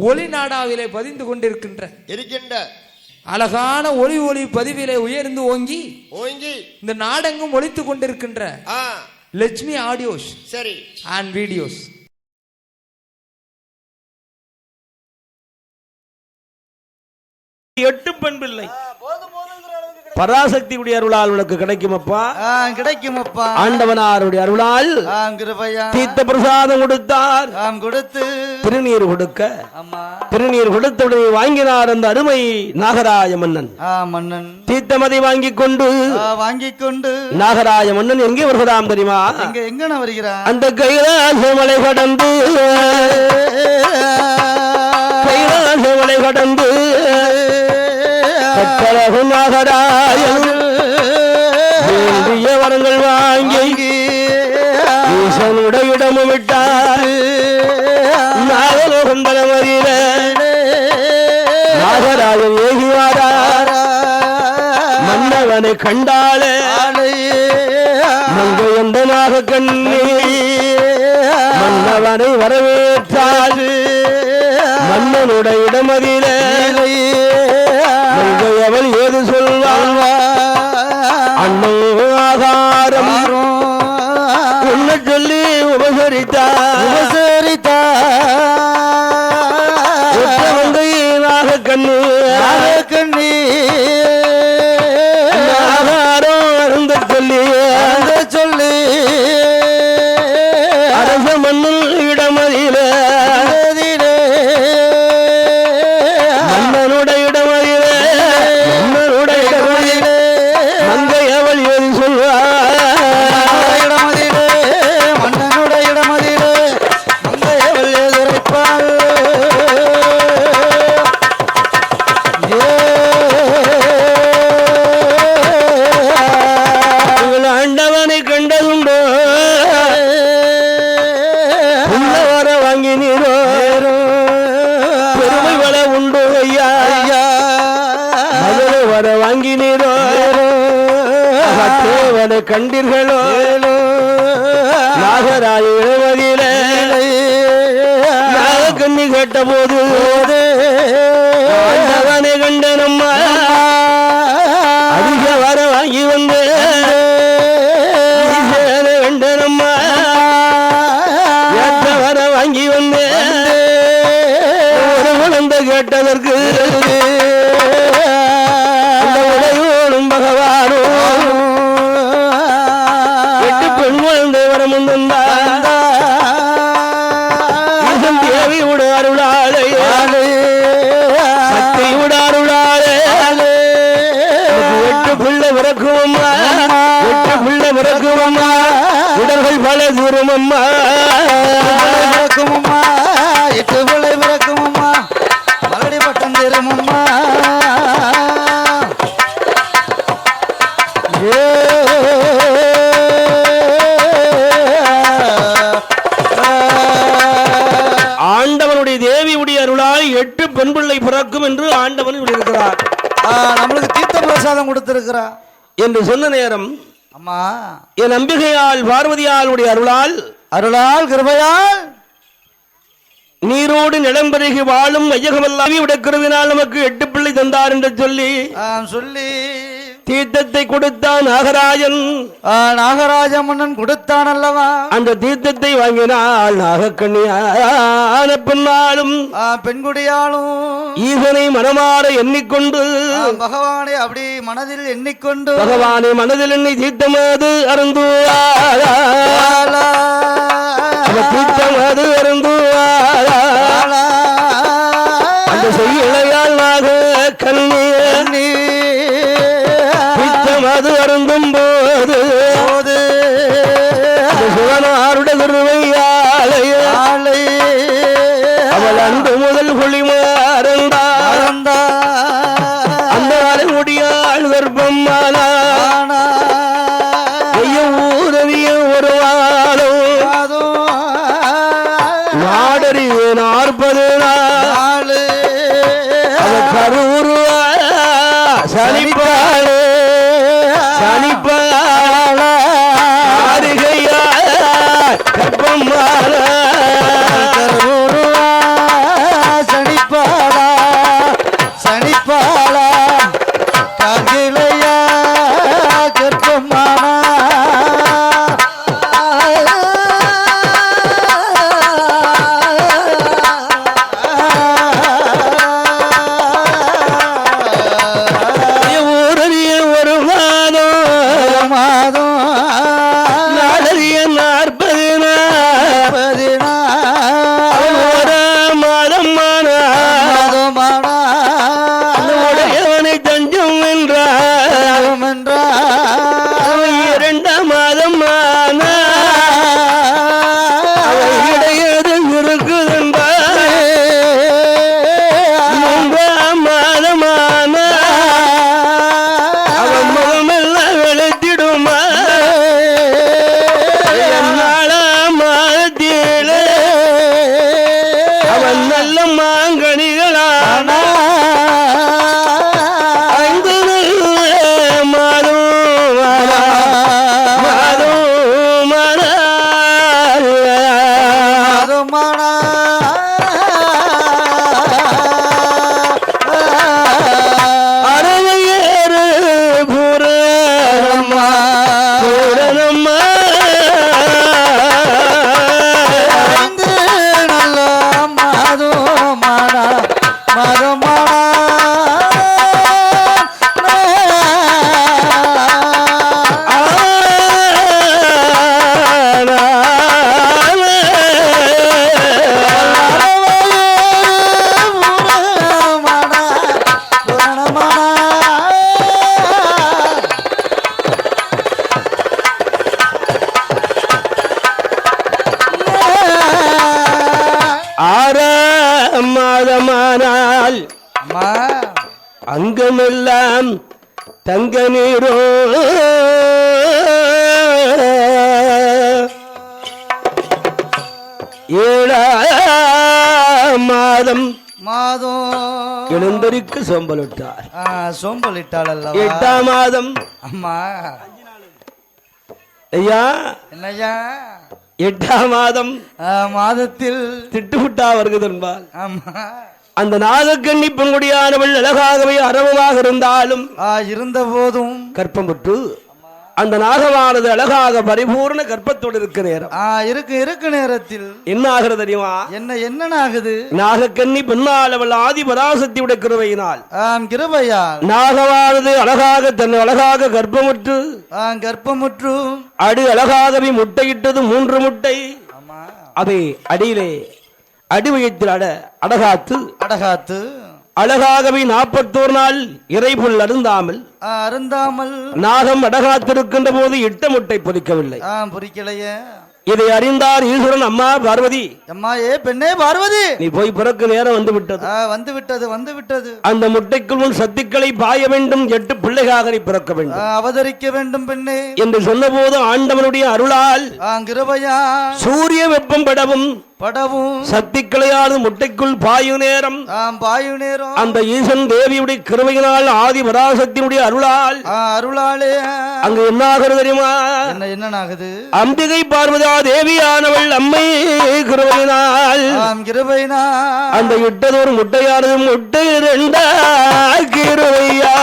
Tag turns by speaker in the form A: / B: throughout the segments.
A: ஒளி நாடாவிலே பதிந்து கொண்டிருக்கின்ற அழகான ஒளி பதிவிலே உயர்ந்து ஓங்கி இந்த நாடெங்கும் ஒலித்துக் கொண்டிருக்கின்ற லட்சுமி ஆடியோஸ் சரி அண்ட் வீடியோஸ்
B: எட்டு பெண் பிள்ளை பராசக்தி உடைய அருளால் உனக்கு கிடைக்குமப்பா
C: கிடைக்குமப்பா.
B: ஆண்டவனாருடைய அருளால் தீர்த்த பிரசாதம் கொடுத்தார்.
C: கொடுத்து
B: திருநீர் கொடுக்க திருநீர் கொடுத்தவுடனே வாங்கினார் அந்த அருமை நாகராஜ மன்னன்.
C: மன்னன்
B: தீர்த்தமதை வாங்கிக் கொண்டு நாகராஜ மன்னன் எங்கே வருகிறான் தெரியுமா?
C: எங்க வருகிறான்?
B: அந்த கைலாசமலை கடந்து நாகராஜன் வேண்டிய வரங்கள் வாங்கி ஈசனுடைய இடமும் விட்டார். நாகலோகம் பலமறிய நாகராஜன் ஏகிவாரார். மன்னவனை கண்டாலே மங்கை எந்த நாக கண்ணி மன்னவனை வரவேற்றால் மன்னனுடைய இடமதிலே அவள் ஏது சொல்வாள்? அண்ணன் ஆகாரம் உன்னை சொல்லி உபசரித்தார். மங்கையினாக கண்ணு ஆகாரம் அருந்த சொல்லி அரச மண்ணில் இடமதியில கண்டீர்களோ நாகராஜ இளவதியிலே நாகக்கண்ணி கேட்ட போது ஆண்டவனை கண்டனம்மா அதிக வர வாங்கி வந்து கண்டனம்மா ஏற்ற வர வாங்கி வந்து ஒரு குழந்தை கேட்டதற்கு உடையோடும் பகவானோ உடல்கள் பல தூரமம்மா
C: எட்டு பிள்ளை பிறக்குமம்மா மறுபடி பட்டம் தீரமம்மா.
B: ஆண்டவனுடைய தேவியுடைய அருளால் 8 பெண் பிள்ளை பிறக்கும் என்று ஆண்டவன் இருக்கிறார்.
C: நம்மளுக்கு தீர்த்த பிரசாதம் கொடுத்திருக்கிறார்
B: என்று சொன்ன நேரம்
C: அம்மா
B: என் அம்பிகையால் பார்வதியாளுடைய அருளால்
C: கிருபையால்
B: நீரோடு நிலம்பெருகி வாழும் ஐயகமெல்லாம் விடக்கிறதுனால் நமக்கு 8 பிள்ளை தந்தார் என்று சொல்லி தீர்த்தத்தை கொடுத்தான்
C: நாகராஜ மன்னன் கொடுத்தான் அல்லவா?
B: அந்த தீர்த்தத்தை வாங்கினால் நாகக்கண்ணியான பெண்ணாலும்
C: பெண்குடியாலும்
B: ஈசனை மனமாற எண்ணிக்கொண்டு
C: பகவானை அப்படி மனதில் எண்ணிக்கொண்டு
B: பகவானை மனதில் எண்ணி தீர்த்தமது தீர்த்தமது அந்த செய்யலையால் நாகக்கண்ணி அது அருந்தும் போது சிவனாருடைய திருவையாலை அவள் அன்று முதல் குளிமாறந்தார். அந்த முடியாள் கர்ப்பம் ஊரவிய ஒரு வாழும் நாடறிய 40 நாள் அவள் கருவுருவா சனிப்பாளே
C: சனி மாதமானா மாதமானா
B: மாதமானால் அங்கமெல்லாம் தங்க நீரோ மாதம் எழுந்தருக்கு சோம்பலிட்டார்
C: சோம்பலிட்டாள் அல்லவா
B: 8ஆம் மாதம்
C: அம்மா
B: ஐயா
C: என்னையா
B: 8ஆம் மாதம்
C: மாதத்தில்
B: திட்டுவிட்டா வருகிறது என்பால்
C: ஆமா
B: அந்த நாகக்கண்ணி பெண்குடியானவள் அழகாகவே அரவமாக இருந்தாலும்
C: இருந்த போதும்
B: கற்பமுற்று அந்த நாகமானது அழகாக பரிபூர்ண கற்பத்தோடு இருக்க நேரம்
C: இருக்கு நேரத்தில்
B: என்ன ஆகிறது தெரியுமா
C: என்ன ஆகுது
B: நாகக்கண்ணி பெண்ணால் அவள் ஆதி பராசக்தியுடைய கிருபையினால்
C: கிருபையால்
B: நாகமானது அழகாக தன் அழகாக கர்ப்பமுற்று அழகாகவே முட்டையிட்டது 3 முட்டை அதை அடியிலே அடிவயத்தில் அடகாத்து அழகாகவே 41 நாள் இறைபுல் அருந்தாமல் நாகம் அடகாத்திருக்கின்ற போது 8 முட்டை பொறிக்கவில்லை
C: பொறிக்கலையே
B: இதை அறிந்தார் ஈஸ்வரன். அம்மா பார்வதி,
C: அம்மா பெண்ணே பார்வதி,
B: நீ போய் பிறக்க நேரம் வந்து
C: விட்டது.
B: அந்த முட்டைக்குள் உன் சத்துக்களை பாய வேண்டும், 8 பிள்ளைகாக நீ பிறக்க வேண்டும்,
C: அவதரிக்க வேண்டும் பெண்ணே என்று
B: சொன்ன போது ஆண்டவனுடைய அருளால்
C: கிருபையா
B: சூரிய வெப்பம் படவும் சக்திகளையானது முட்டைக்குள் பாயு நேரம் அந்த ஈசன் தேவியுடைய கிருபையினால் ஆதி பராசக்தியினுடைய அருளாலே அங்கு என்ன ஆகிறது தெரியுமா?
C: என்ன
B: அம்பிகை பார்வதா தேவியானவள் அம்மை கிருபையினால் அந்த இட்டதொரு முட்டையானது முட்டை 2 கிருபையா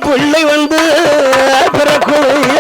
B: பிள்ளை வந்து பிறக்குறைய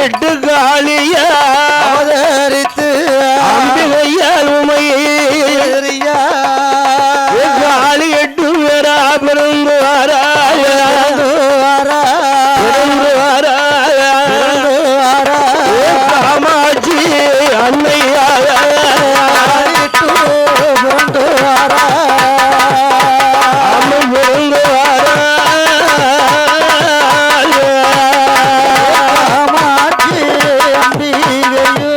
B: எட்டு காளியா
C: அவதரித்து
B: அம்பிகையால் உமையே காளி எட்டு பேரா பிறந்து காமாட்சி அன்னையாக அம்மை பிறந்து
C: காமாட்சி அம்பிகையோ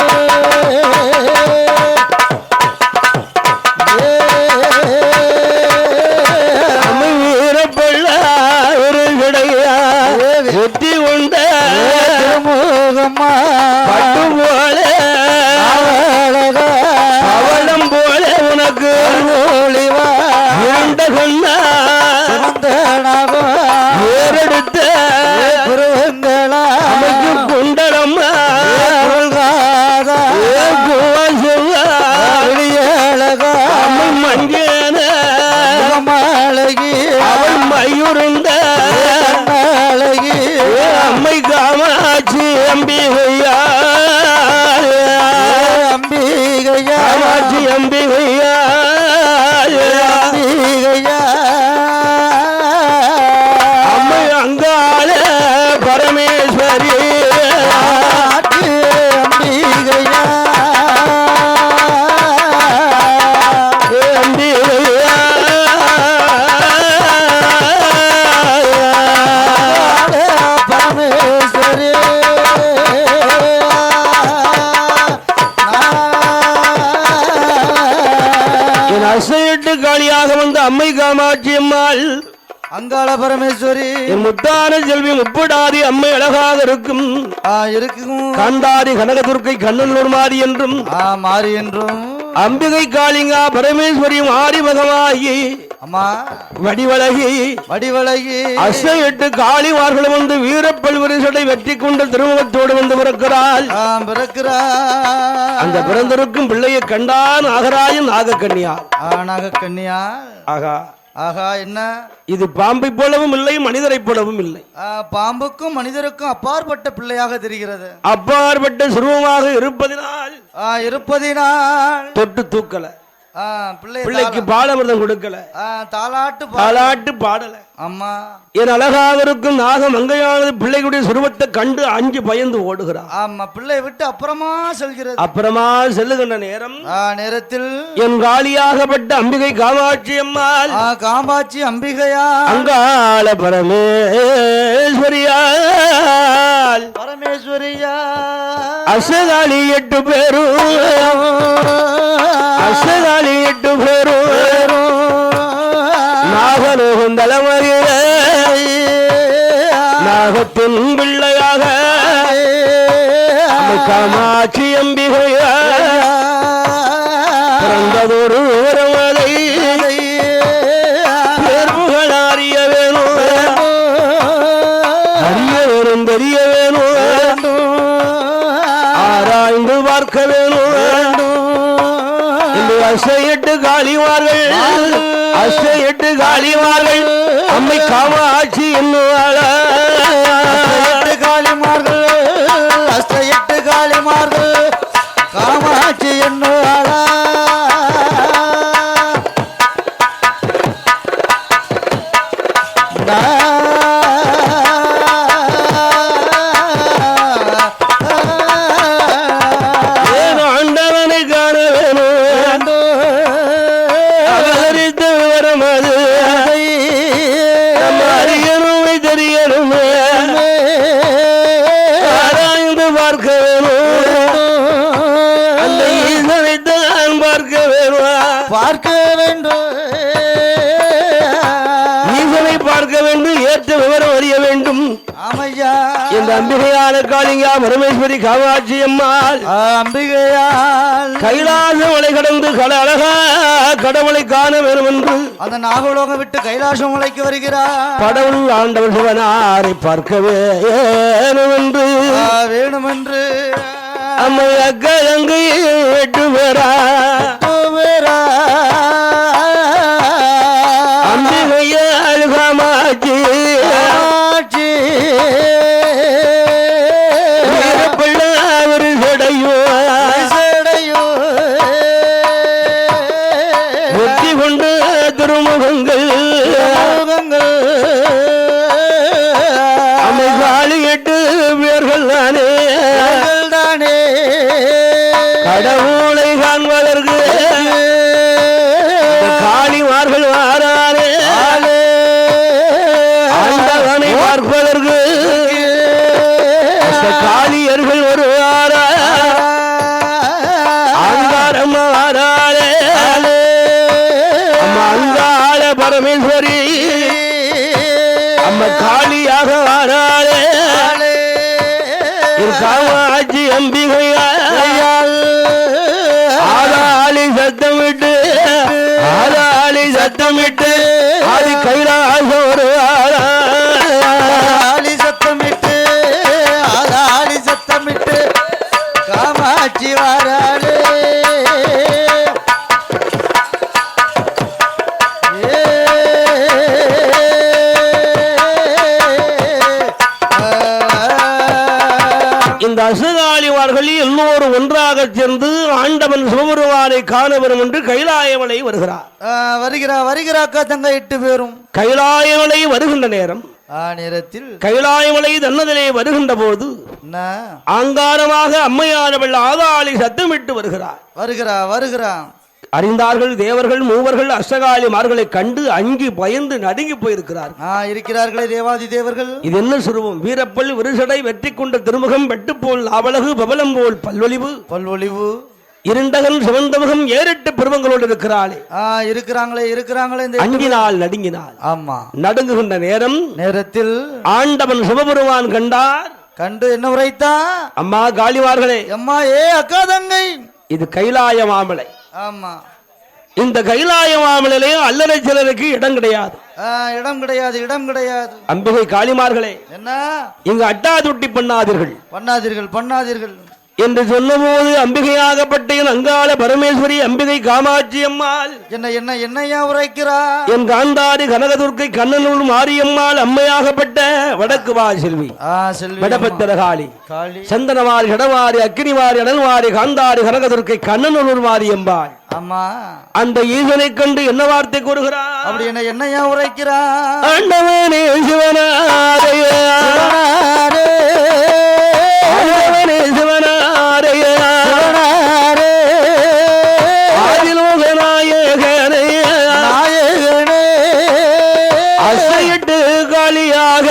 B: அம்மை வீரப்பள்ள ஒரு கிடையா வெற்றி உண்ட
C: திருமுகம்மா
B: பட்டு போல அவளம் போல உனக்கு
C: ஒளிவா
B: இரண்ட கொண்டா ஏறெடுத்த
C: குருவங்களா
B: அமைக்கு குண்டலம்மா
C: அழகா
B: அம்மை மஞ்சேன
C: அழகி
B: அவள் மையுருண்ட
C: அழகி
B: அம்மை காமாட்சி அம்பிகையா
C: அம்பிகையா
B: காமாட்சி அம்பிகையா
C: அம்பிகையா
B: அம்மை அங்காள பரமேஸ்வரி
C: அம்பிகையா
B: அம்பிகையா
C: பரமேஸ்வரி
B: என் அசையட்டு காளியாக வந்த அம்மை காமாட்சி அம்மாள்
C: அங்காள பரமேஸ்வரி
B: என் முத்தான செல்வி முப்படாதி அம்மை அழகாக இருக்கும்
C: இருக்கும்
B: காந்தாரி கனகதுர்க்கை கண்ணனூர் மாறி என்றும்
C: மாறி என்றும்
B: அம்பிகை காளிங்கா பரமேஸ்வரி மாறி மகமாகி
C: அம்மா
B: வடிவழகி
C: வடிவழகி
B: அசையட்டு காளிமார்களும் வந்து வீரப்பல்வரிசடை வெற்றி கொண்ட திருமுகத்தோடு வந்து பிறக்கிறாள்
C: பிறக்கிறா
B: அந்த பிறந்திருக்கும் பிள்ளையை கண்டான் நாகராஜன் நாகக்கன்னியா
C: நாகக்கன்னியா
B: ஆகா
C: ஆகா என்ன
B: இது பாம்பை போலவும் இல்லை மனிதரை போலவும் இல்லை
C: பாம்புக்கும் மனிதருக்கும் அப்பாற்பட்ட பிள்ளையாக தெரிகிறது
B: அப்பாற்பட்ட சுருவமாக இருப்பதினால் தொட்டு தூக்கல பிள்ளைக்கு பாலமிர்தம் கொடுக்கல தாலாட்டு பாடல
C: அம்மா
B: என் அழகாக இருக்கும் நாக மங்கையானது பிள்ளைகளுடைய சுருவத்தை கண்டு அஞ்சு பயந்து ஓடுகிறான்
C: ஆமா பிள்ளை விட்டு அப்புறமா செல்கிறது
B: அப்புறமா செல்லுகின்ற
C: நேரத்தில்
B: என் காளியாகப்பட்ட அம்பிகை காமாட்சி அம்மாள்
C: காமாட்சி அம்பிகையா
B: அங்காள
C: பரமேஸ்வரியா
B: அசகாளி 8 பேரும் அசகாளி 8 பேரும் நாகலோகம் தலைமறிய நாகத்தின் பிள்ளையாக காமாட்சி அம்பிகையா பிறந்ததொரு உரமலை பேர்கள் அறிய வேணும் தெரிய வேணும் ஆராய்ந்து பார்க்க வேணும் இந்த அசையட்டு காளிமார்கள் அம்மை காமாட்சி என்னுவாள
C: காளிமார்கள் காமாட்சி என்னுவாளா
B: ஆண்டவனை காண வேணும் அவதரித்த விவரம் அது அறியணுமை தெரியணுமே ஆராய்ந்து பார்க்க வேணும் அந்த ஈசனைத்தான் பார்க்க வேண்டும் ஈசனை பார்க்க வேண்டும் ஏற்ற விவரம் அறிய வேண்டும் இந்த அம்பிகையான காளிங்கா பரமேஸ்வரி காமாட்சி அம்மாள்
C: அம்பிகையால்
B: கைலாசம் மலை கடந்து அழகா கடவுளை காண வேணும் என்று
C: அந்த நாகலோகம் விட்டு கைலாசம் மலைக்கு வருகிறார்
B: கடவுள் ஆண்டவர் சிவனாரை பார்க்கவே வேணும் என்று அம்மை அக்கலங்கை 8 பேரா அம்பிகையால் காமாட்சி பரமேஸ்வரி அம்ம காளியாக ஆனாலே காமாட்சி அம்பிகையால் ஆளாளி சத்தமிட்டு ஆதி கைலாசம் ஒரு
C: ஆளாளி சத்தமிட்டு ஆளாளி சத்தமிட்டு காமாட்சி வாராளே
B: இந்த அசுகாலிவார்கள் எல்லோரும் ஒன்றாக சேர்ந்து ஆண்டவன் சிவபெருமானை காண வரும் என்று கைலாயமலை வருகிறார்.
C: வருகிறாக்கா தங்க 8 பேரும்
B: கைலாயமலை வருகின்ற நேரம்
C: நேரத்தில்
B: கைலாயமலை தன்னதிலே வருகின்ற போது ஆங்காரமாக அம்மையானவள் ஆதாளி சத்தமிட்டு வருகிறார். அறிந்தார்கள் தேவர்கள் மூவர்கள் அஷ்டகாலிமார்களை கண்டு அங்கி பயந்து நடுங்கி போயிருக்கிறார்களே
C: தேவாதி தேவர்கள்.
B: இது என்ன சுருவம்? வீரப்பல் விருசடை வெற்றி கொண்ட திருமுகம் வெட்டுப்போல் அவலகு பபலம் போல் பல்வொலிவு இருண்டகன் சிவந்தமுகம் 7-8 பருவங்களோடு
C: இருக்கிறாங்களே
B: அங்கினால் நடுங்கினாள்.
C: ஆமா,
B: நடுங்குகின்ற நேரத்தில் ஆண்டவன் சிவபெருமான் கண்டு என்ன உரைத்தான்? அம்மா காளிமார்களே,
C: அம்மா அக்கா தங்கை,
B: இது கைலாய மாமலை.
C: ஆமா,
B: இந்த கைலாய மாமலையிலே அல்லறை சிலருக்கு இடம் கிடையாது. அம்பிகை காளிமார்களே,
C: என்ன
B: இங்கு அட்டா தொட்டி பண்ணாதீர்கள் என்று சொன்னபோது அம்பிகையாகப்பட்ட என் அங்காள பரமேஸ்வரி அம்பிகை காமாட்சி அம்மாள்
C: என்னையா உரைக்கிறார்?
B: என் காந்தாரி கனகதுர்க்கை கண்ணனூர் மாரியம்மாள் அம்மையாகப்பட்ட வடக்கு வா செல்வி வடபத்திர காளி சந்தனமாரி இடமாரி அக்கினிமாரி அனல்மாரி காந்தாரி கனகதுர்க்கை கண்ணனூர் மாரியம்மாள்
C: அம்மா
B: அந்த ஈசனை கண்டு என்ன வார்த்தை கூறுகிறார்?
C: அப்படி என்னையா உரைக்கிறார்?
B: ஆண்டவனே சிவனாரே அசையிட்டு காளியாக